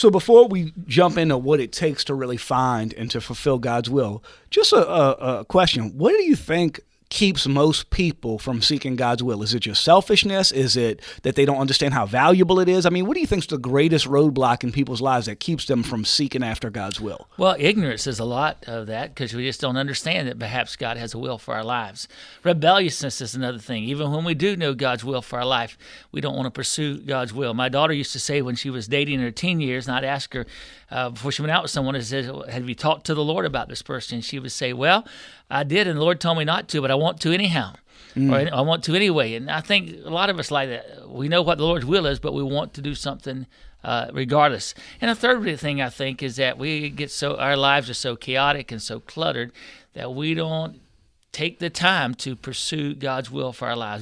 So before we jump into what it takes to really find and to fulfill God's will, just a question. What do you think keeps most people from seeking God's will? Is it just selfishness? Is it that they don't understand how valuable it is? I mean, what do you think is the greatest roadblock in people's lives that keeps them from seeking after God's will? Well, ignorance is a lot of that because we just don't understand that perhaps God has a will for our lives. Rebelliousness is another thing. Even when we do know God's will for our life, we don't want to pursue God's will. My daughter used to say when she was dating in her teen years, and I'd ask her before she went out with someone, I said, have you talked to the Lord about this person? And she would say, well, I did, and the Lord told me not to, but I want to anyhow. Or I want to anyway. And I think a lot of us like that. We know what the Lord's will is, but we want to do something regardless. And the third thing I think is that our lives are so chaotic and so cluttered that we don't take the time to pursue God's will for our lives.